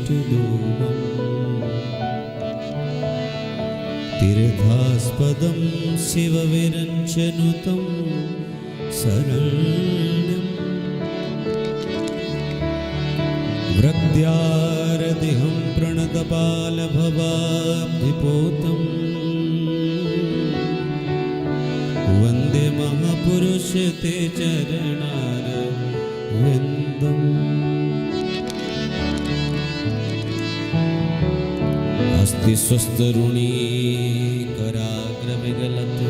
इष्टदूरम् तीर्थास्पदं शिवविरञ्चनुतं शरण्यम् वृद्ध्यारदिहं प्रणतपालभवाब्धिपोतम् वन्दे महापुरुष ते चरणारविन्दम् अस्ति स्वस्तरुणी कराग्रविगलत्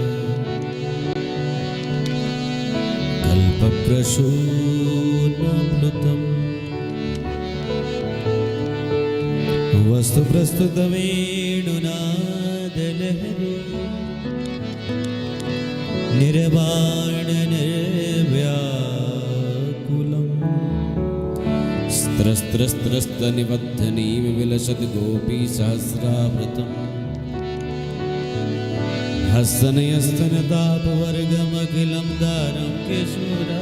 कल्पप्रसूनप्लुतम् वस्तु प्रस्तुतवेणुनादलहरी निर्वाणनिर्व्याकुलम् स्त्रस्त्रस्त्रस्तनिबद्धनीं विलसत् गोपीसहस्रावृतम् हस्तनयस्तनतापवर्गमखिलं दारं किशोराकृतिम्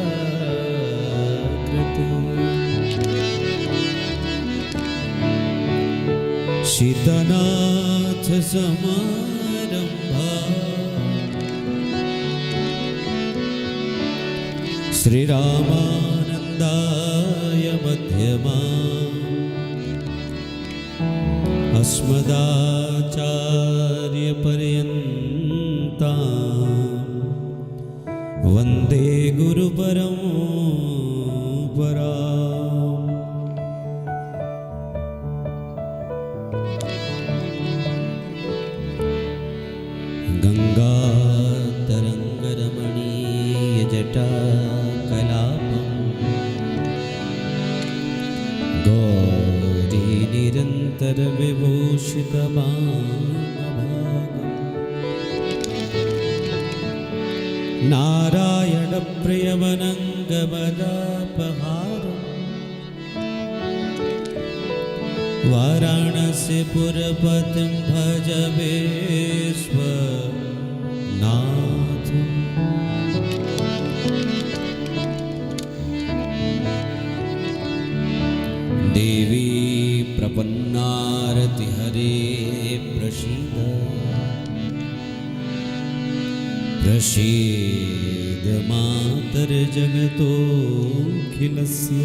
शीतनाथ समारंभा श्रीरामानन्दाय मध्यमा अस्मदाचार्यपर्यन्ता वन्दे गुरुपरम्परा। गंगातरङ्गरमणीयजटा गौरी निरन्तर विभूषितमानभागम् नारायण प्रियवनङ्गमदापहारम् वाराणसीपुरपतिं भज विश्वनाथम् देवी प्रपन्नारति हरे प्रसीद प्रसीद मातर्जगतोऽखिलस्य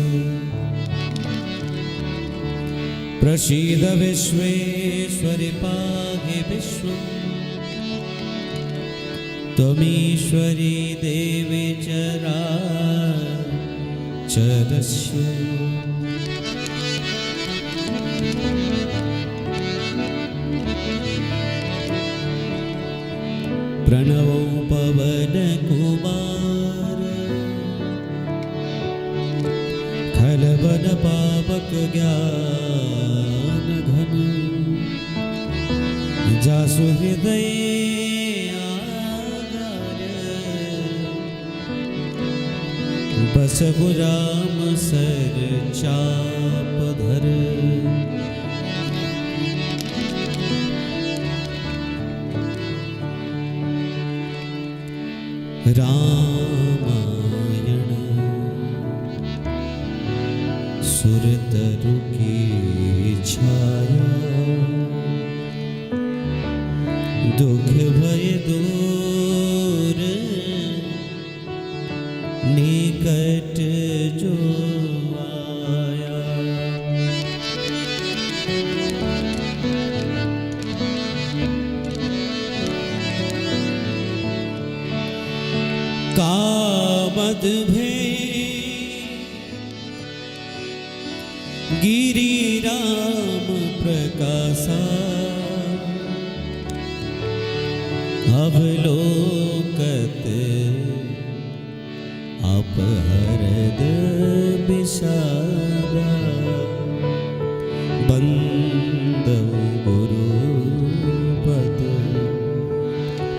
प्रसीद विश्वेश्वरि पाहि विश्वम् त्वमीश्वरी देवी चराचरस्य प्रणवो पवन कुमार खलवन पावक ज्ञान घन जासु हृदय आगार बसहु राम सर चाप धर रामायण सुरतरु की छाया दुख भय दूर निकट जो आया। कामद भय गिरि राम प्रकाशा अवलोकत अपहरद विषादा बंदव गुरुपद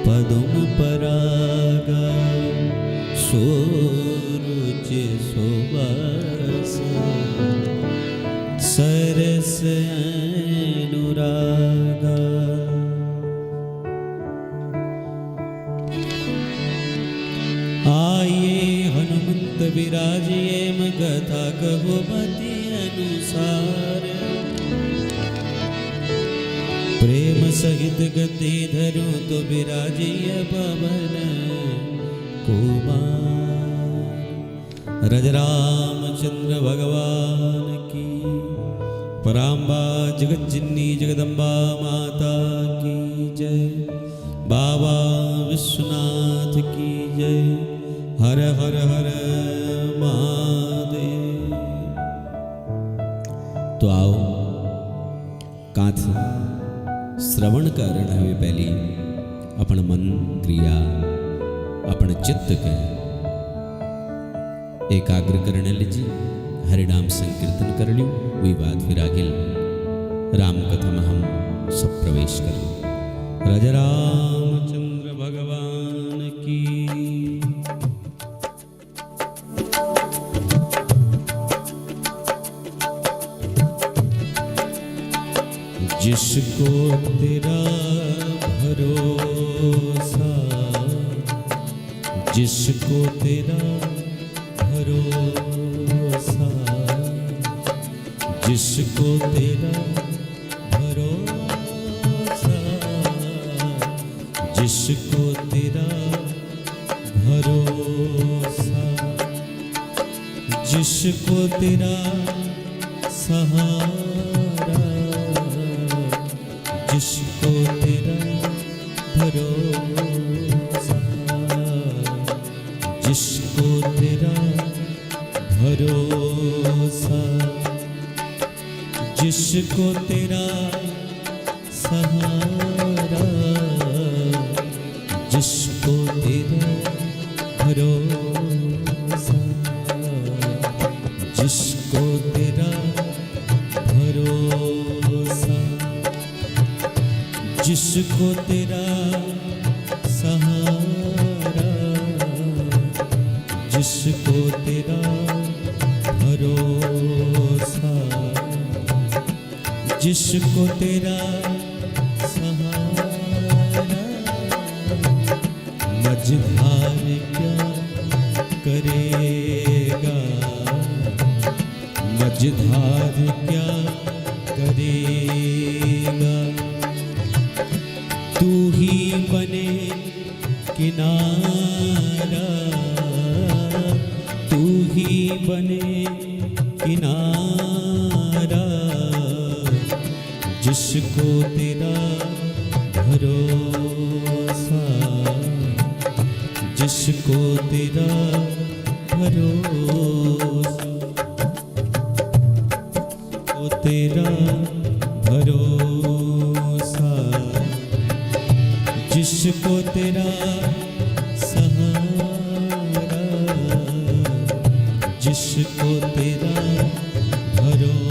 पदम परागा सोरुचि सुवास सरस अनुरागा। आइए हनुमंत विराजिए कथा कहो मति अनुसार सहित गति धरूं तो विराजिय पवन कुमार। रज रामचंद्र भगवान की, पराम्बा जगत जिन्नी जगदम्बा माता की जय। बाबा विश्वनाथ की जय। हर हर हर महादेव। तो आओ कांथ श्रवण करण हुए पहली अपन मन क्रिया अपन चित्त के एकाग्र करने लीजिए। हरिनाम संकीर्तन कर लियो। वही बात फिर आगे राम कथा में हम सब प्रवेश कर। राजा रामचंद्र भगवान की। जिसको तेरा भरोसा, जिसको तेरा भरोसा, जिसको तेरा भरोसा, जिसको तेरा भरोसा, जिसको तेरा सहारा, जिसको तेरा भरोसा, जिसको तेरा भरोसा, जिसको तेरा सहारा, जिसको तेरा भरोसा, जिसको तेरा भरोसा, जिसको तेरा सहारा, जिसको तेरा भरोसा, जिसको तेरा सहारा। मझधार क्या करेगा, मझधार क्या करेगा। तू ही बने किनारा, तू ही बने किनारा, जिसको तेरा भरोसा, जिसको तेरा भरोसा, वो तेरा भरोसा, जिसको तेरा सहारा, जिसको तेरा भरोसा।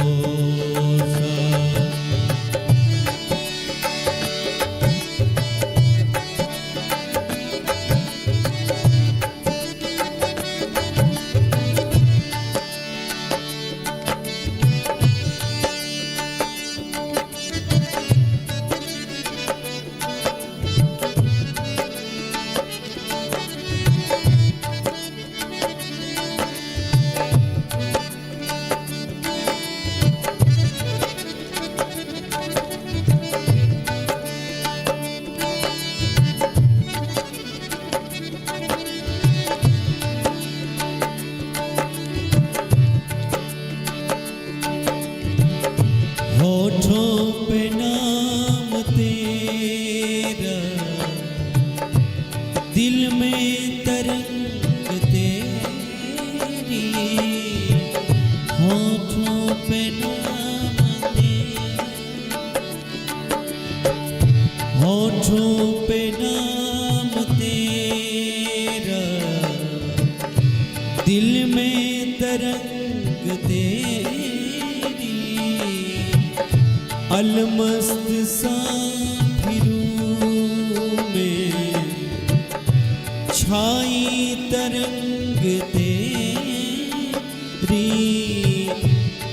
होठों पे नाम तेरा, दिल में तरंग तेरी। होठों पे नाम तेरा, होठों पे नाम तेरा, दिल में तरंग तेरी। अलमस्त सा फिरूं में छाई तरंग तेरी।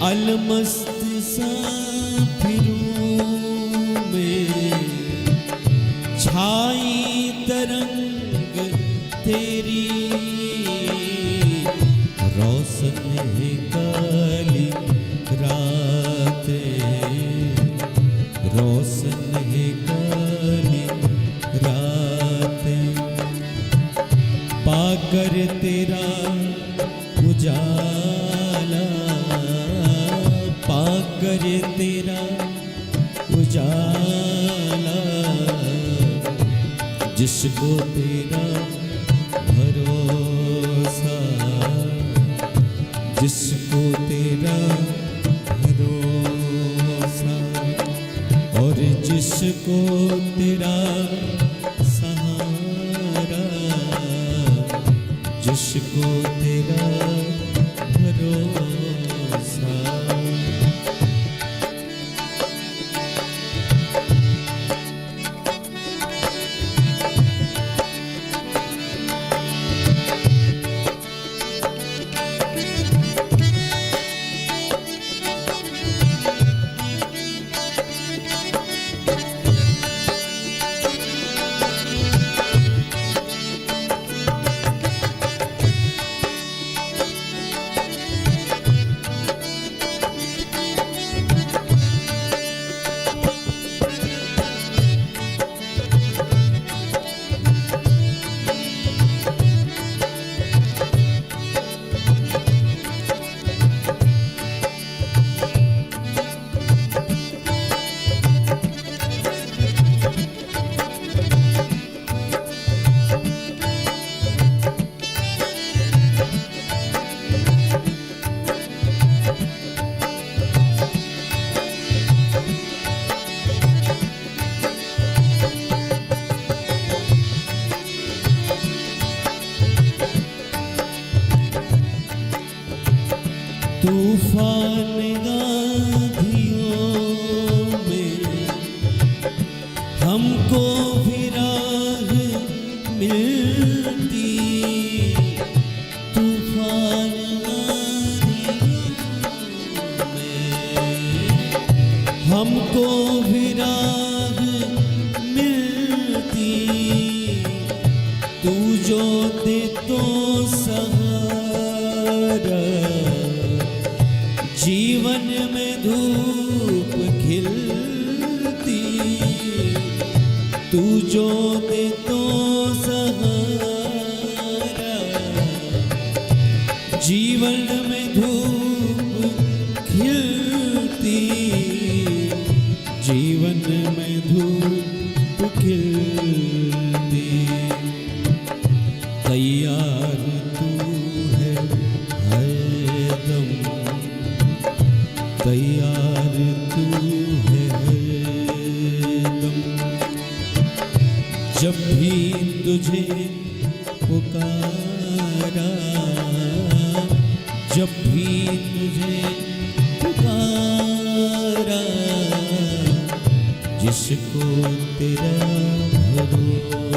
अलमस्त सा फिरूं में छाई तरंग तेरी। रोशन है काली रातें, रोशन है काली पाकर तेरा उजाला, जिसको तेरा भरोसा, जिसको तेरा भरोसा, और जिसको तेरा सहारा, जिसको तेरा भरोसा। तूफान आँधियों में हमको भी राह मिलती, तूफान आँधियों में हमको भी राह मिलती, तू जो दे तो सहारा, जीवन में धूप खिलती, तू जो दे तो सहारा, जीवन में धूप खिलती, जीवन में धूप खिलती। तैयार तू है हरदम, तैयार तू है हरदम, जब भी तुझे पुकारा, जब भी तुझे पुकारा, जिसको तेरा भरोसा।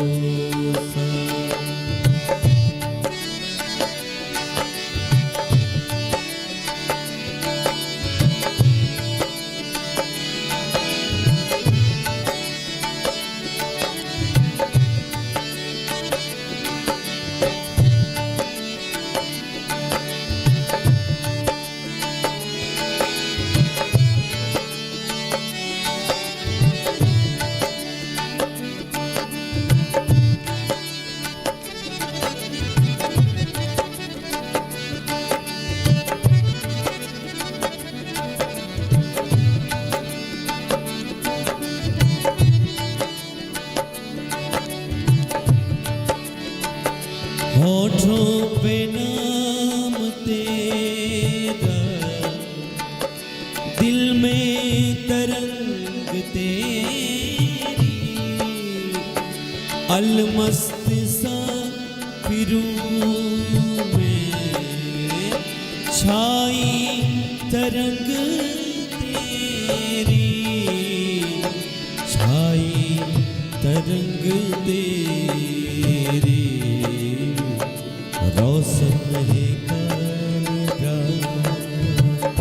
होठों पे नाम तेरा, दिल में तरंग तेरी, अलमस्त सा फिरूं में छाई तरंग तेरी, छाई तरंग तेरी, रोशन है काल रात,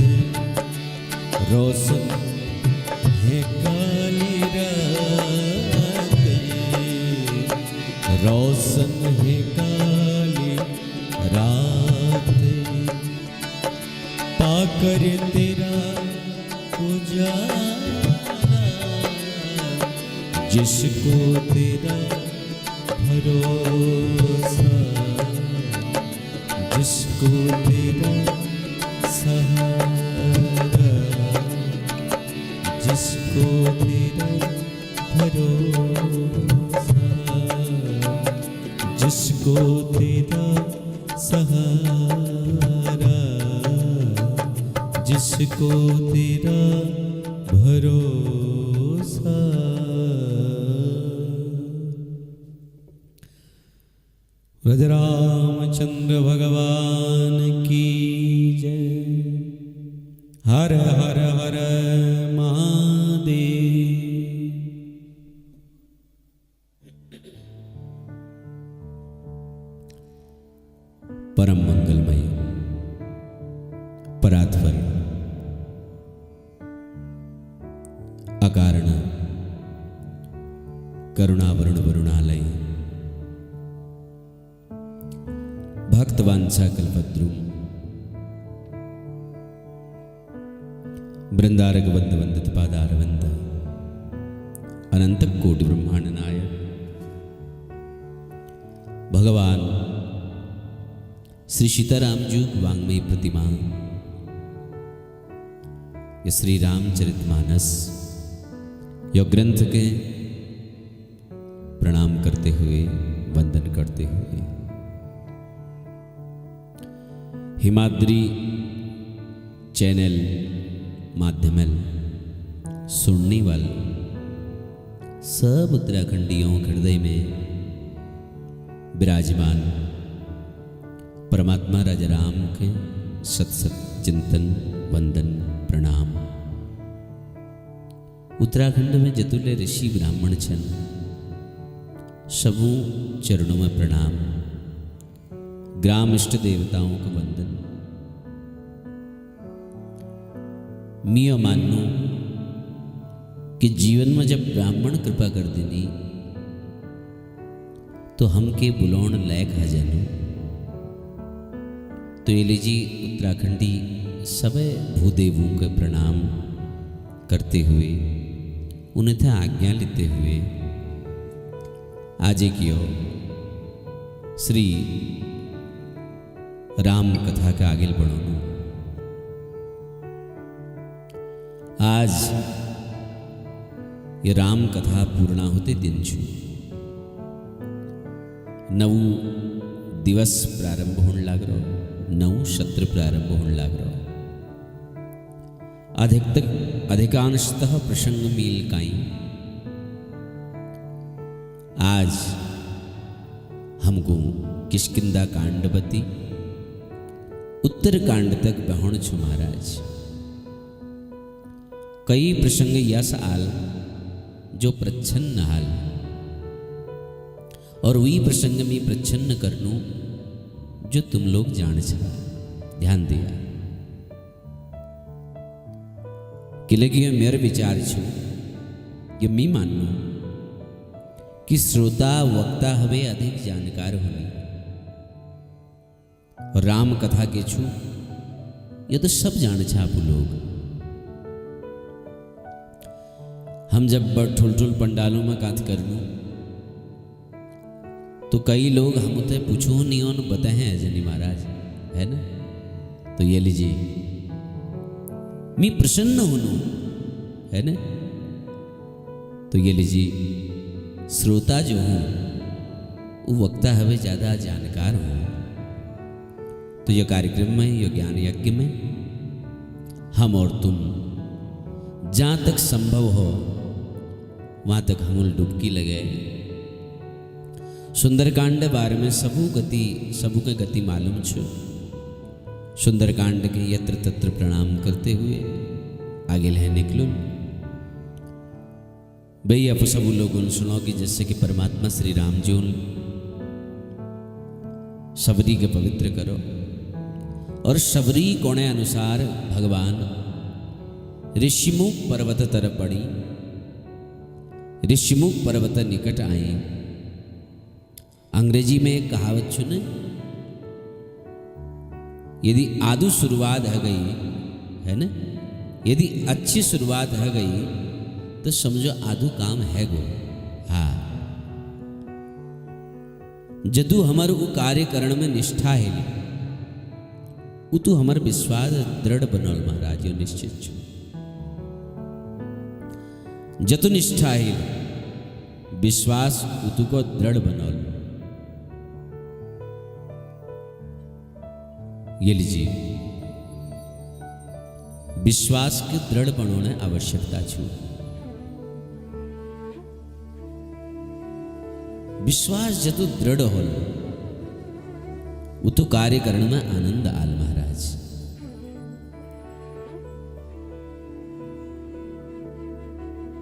रोशन है काली रात, रोशन है काली रात, पाकर तेरा उजाला, जिसको तेरा भरोसा, जिसको तेरा सहारा, जिसको तेरा भरोसा, जिसको तेरा सहारा, जिसको तेरा भरोसा। ब्रज रामचंद्र भगवान की जय। हर हर हर महादेव। परम मंगलमय परात्पर अकारण करुणावरुण वरुणालय भक्तवांछा कल्पद्रुम बृंदारक वंद वंदित पादारविंद अनंत कोटि ब्रह्मांड नायक भगवान श्री सीताराम जी वांग्मयी प्रतिमा ये श्री रामचरितमानस योग ग्रंथ के प्रणाम करते हुए वंदन करते हुए हिमाद्री चैनल माध्यमल सुनने वाले सब उत्तराखंडियों के हृदय में विराजमान परमात्मा राजा राम के सत सत चिंतन वंदन प्रणाम। उत्तराखंड में जतुल्य ऋषि ब्राह्मण छन सबों चरणों में प्रणाम। ग्राम इष्ट देवताओं का वंदन। मियो मानो कि जीवन में जब ब्राह्मण कृपा कर देनी तो हम के बुलाउण लायक हजनु। तो ये लीजिए उत्तराखंडी सब भूदेवों का प्रणाम करते हुए उन्हें था आज्ञा लेते हुए आज की श्री राम कथा का आगे बढ़ो। आज ये राम कथा पूर्णा होते दिन छु नव दिवस प्रारंभ होने लग रहा, नव सत्र प्रारंभ होने लग रहा। अधिकांशतः प्रसंग मील काई आज हमको किष्किंधा कांडवती उत्तर कांड तक बहण छु महाराज। कई प्रसंग यस आल जो प्रच्छन्न हाल और वही प्रसंग में प्रच्छन्न करनू जो तुम लोग जान छा। ध्यान दिया कि लगी मेरे विचार छु ये मी मानू कि श्रोता वक्ता हवे अधिक जानकार होनी और राम कथा के छु ये तो सब जान छा आप लोग। हम जब ठुल ठुल पंडालों में कात करनू तो कई लोग हम उते पूछो नहीं और बताए हैं जनी महाराज है ना। तो ये लीजिए मी प्रसन्न होनू है ना। तो ये लीजिए श्रोता जो हूँ वो वक्ता हवे ज़्यादा जानकार हूँ। तो यह कार्यक्रम में यह ज्ञान यज्ञ में हम और तुम जहाँ तक संभव हो वहाँ तक हम डुबकी लगे। सुंदरकांड बारे में सबू के गति मालूम छो। सुंदरकांड के यत्र तत्र प्रणाम करते हुए आगे लह निकलो। भाई आप सब लोग सुनो कि जैसे कि परमात्मा श्री राम जी सबरी के पवित्र करो और सबरी कोणे अनुसार भगवान ऋषिमुख पर्वत तरफ बढ़ी। ऋषिमुख पर्वत निकट आए। अंग्रेजी में एक कहावत सुने, यदि आदु शुरुआत है गई है ना, यदि अच्छी शुरुआत है गई तो समझो आदु काम है गो। हाँ जदू हमारे वो कार्य करण में निष्ठा है वो तो हमारे विश्वास दृढ़ बनल महाराज निश्चित छो। जतु निष्ठा है विश्वास उतुको दृढ़ बनौल। ये लीजिए, विश्वास के दृढ़ बनोने आवश्यकता छू। विश्वास जतु दृढ़ होल उतु कार्य करने में आनंद आल महाराज।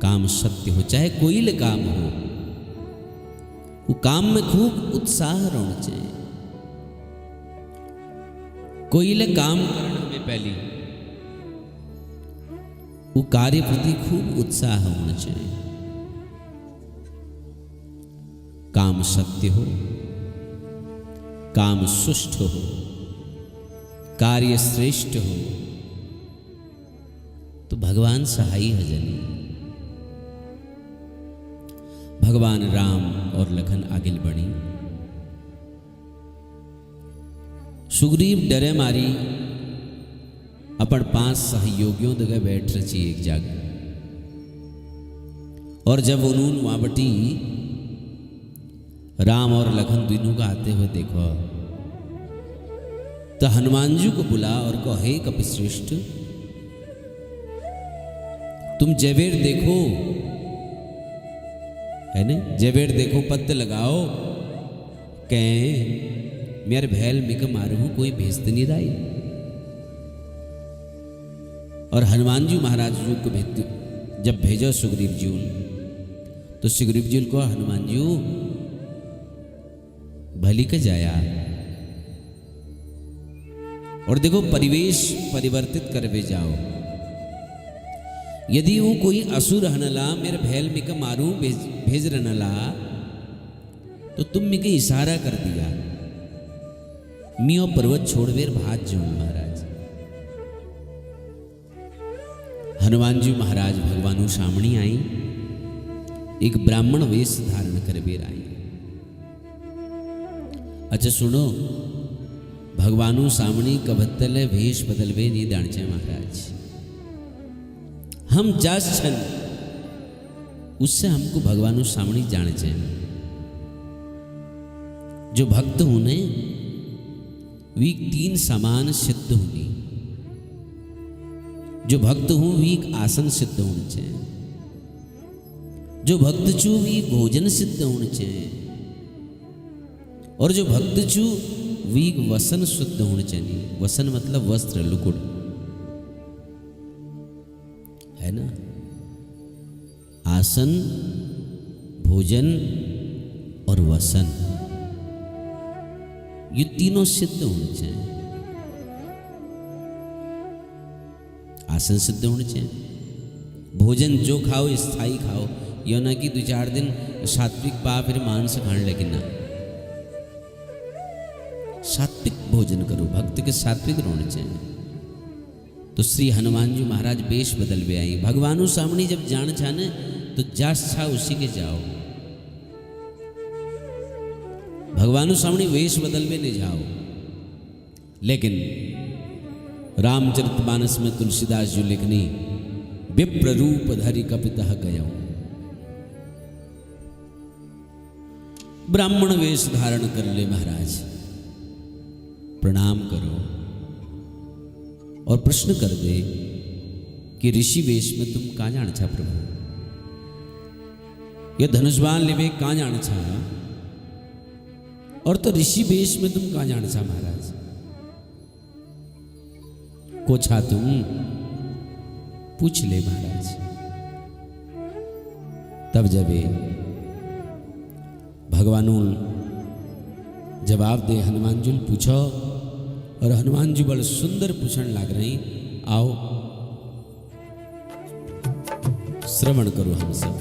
काम सत्य हो चाहे कोई ले काम हो, वो काम में खूब उत्साह रहना चाहिए। कोई ले काम करने में पहली वो कार्य प्रति खूब उत्साह होना चाहिए। काम सत्य हो, काम सुष्ठ हो, कार्य श्रेष्ठ हो तो भगवान सहाई हजनी। भगवान राम और लखन आगे बढ़ी। सुग्रीव डरे मारी अपन 5 सहयोगियों दगे बैठ रची एक जगह। और जब उन्होंने वहां बटी राम और लखन दोनों का आते हुए देखो तो हनुमान जी को बुला और कहो, हे कपिश्रेष्ठ, तुम जयवेर देखो, है ना, जयवेर देखो, पत्ते लगाओ, कहें मेरे भैल मिक मारू कोई भेजते नहीं दाई। और हनुमान जी महाराज जी को जब भेजो सुग्रीव जी तो सुग्रीव जी को हनुमान जी भली के जाया और देखो परिवेश परिवर्तित करवे जाओ। यदि वो कोई असुर हनला मेरे भैल मिक मारू भेज रनला तो तुम मिके इशारा कर दिया, मियो पर्वत छोड़वेर भाज जो महाराज। हनुमान जी महाराज भगवानु सामणी आई, एक ब्राह्मण वेश धारण कर बेर आई। अच्छा सुनो, भगवानु सामणी कबत्तले वेश बदलवे नहीं दाणचे महाराज। हम जास छन उससे हमको भगवानु सामणी जाने। जो भक्त होने वी 3 समान सिद्ध होनी। जो भक्त हूं वी आसन सिद्ध होने चाहिए। जो भक्त छू वी भोजन सिद्ध होने चाहिए। और जो भक्त छू वी वसन शुद्ध होने चाहिए। वसन मतलब वस्त्र, लुकुड़, है ना। आसन, भोजन और वसन, ये तीनों सिद्ध होने चाहिए। आसन सिद्ध होने चाहिए। भोजन जो खाओ स्थायी खाओ, यो ना कि 2-4 दिन सात्विक पा फिर मांस खाने लगे ना। सात्विक भोजन करो, भक्त के सात्विक होने चाहिए। तो श्री हनुमान जी महाराज वेश बदल वे आई। भगवानु सामने जब जान छाने तो जास छा उसी के जाओ। भगवानु सामने वेश बदल वे नहीं जाओ। लेकिन रामचरितमानस में तुलसीदास जी लिखनी, विप्र रूप धरि कपितः गयो। ब्राह्मण वेश धारण कर ले महाराज, प्रणाम करो और प्रश्न कर दे कि ऋषि वेश में तुम कहाँ जाना छा प्रभु? ये धनुष्बाण लेवे कहाँ जाना छा? और तो ऋषि वेश में तुम कहाँ जाना छा महाराज? को छा तुम? पूछ ले महाराज। तब जब भगवानु जवाब दे, हनुमान जी पूछो। और हनुमान जी बड़े सुंदर पूछण लाग रही। आओ श्रवण करो हम सब।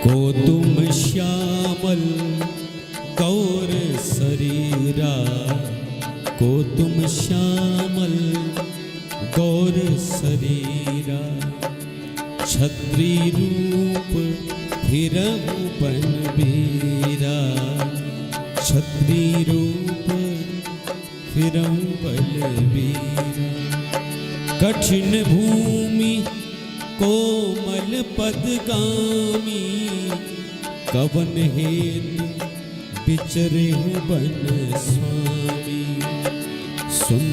को तुम श्यामल गौर शरीरा, को तुम श्यामल गौर शरीरा, छत्री रूप फिरहु बन बीरा, छत्री रूप फिरऊं बलबीरा। कठिन भूमि कोमल पदगामी, कवन हेतु बिचरे बन स्वामी। सुन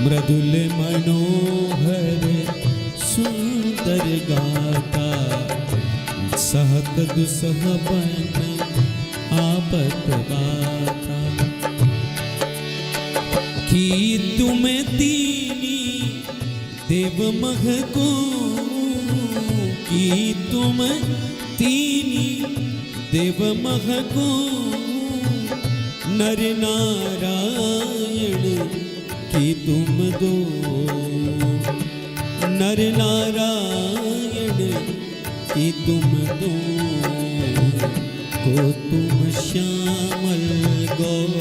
मृदुल मनोहर सुंदर गाता, सहत दुसह बन आपत बाता। कि तुम दीनी देव मह को, कि तुम दीनी देव मह को, नर नारायण की तुम दो। नर नारायण की तुम दो, को तुम श्यामल गौर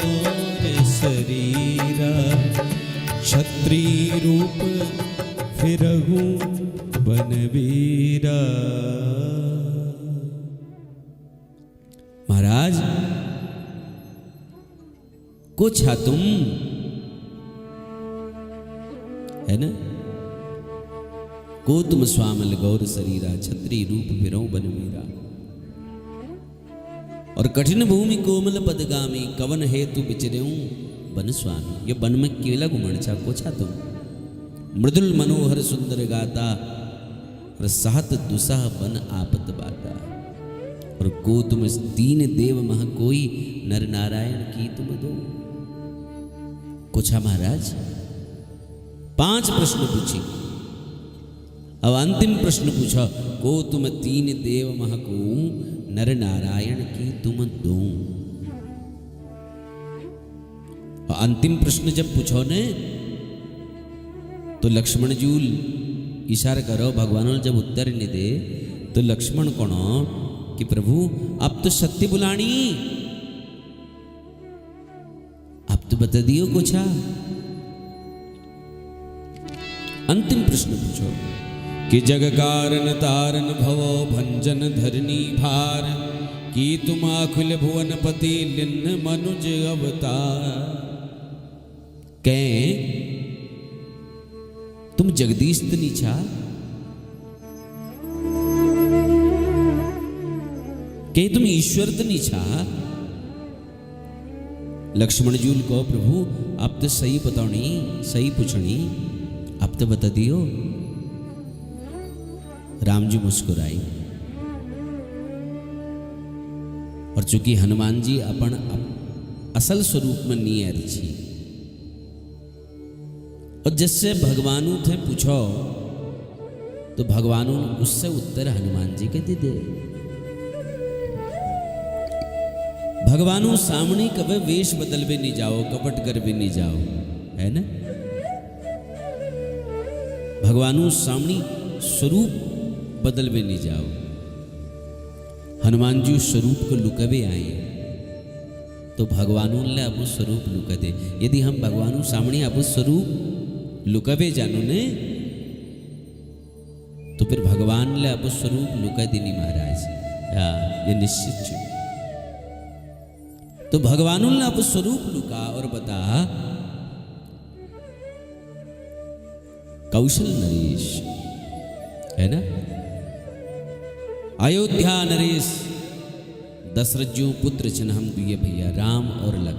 शरीरा। क्षत्रिय रूप फिरहूं बनवीरा। महाराज को छा तुम, है ना? को तुम स्वामल गौर शरीरा, छत्री रूप फिरऊं बनवीरा। और कठिन भूमि कोमल पदगामी, कवन हेतु बिचरेऊं बन स्वामी। ये बन में केला घुमण छा, को छा तुम। मृदुल मनोहर सुंदर गाता, और सहत दुसह बन आपत बाता। और को तुम दीन देव मह कोई, नर नारायण की तुम दो। कुछा महाराज 5 प्रश्न पूछे। अब अंतिम प्रश्न पूछा, को तुम दीन देव मह को, नर नारायण की तुम दो। अंतिम प्रश्न जब पूछो ने, तो लक्ष्मण जी इशारा करो, भगवान जब उत्तर नहीं दे तो लक्ष्मण कौन कि प्रभु अब तो सत्य बुलानी, अब तो बता दियो कुछ। अंतिम प्रश्न पूछो कि जग कारण तारन भवो भंजन धरनी भार, की तुम अखिल भुवन पति लिन्न मनुज अवतार। कहें तुम जगदीश तनी छा, कहे तुम ईश्वर तनी छा। लक्ष्मण जी को प्रभु अब तो सही बताओनी, सही पूछनी, अब तो बता दियो। राम जी मुस्कुराई, और चूंकि हनुमान जी अपन असल स्वरूप में नहीं आ रही, और जिससे भगवानु थे पूछो तो भगवानु उससे उत्तर हनुमान जी के दे दे। भगवानु सामने कभी वेश बदल भी नहीं जाओ, कपट कर भी नहीं जाओ, है ना? भगवानु सामने स्वरूप बदल भी नहीं जाओ। हनुमान जी उस स्वरूप को लुकवे आए, तो भगवानु ने अब स्वरूप लुका दे। यदि हम भगवानु सामने अब स्वरूप लुकवे जानू ने, तो फिर भगवान ले अब स्वरूप लुका देनी महाराज, ये निश्चित छो। तो भगवानु ने अब स्वरूप लुका और बता, कौशल नरेश, है ना? अयोध्या नरेश दशरथ जी पुत्र छन हम दुए भैया राम और लक्ष्मण।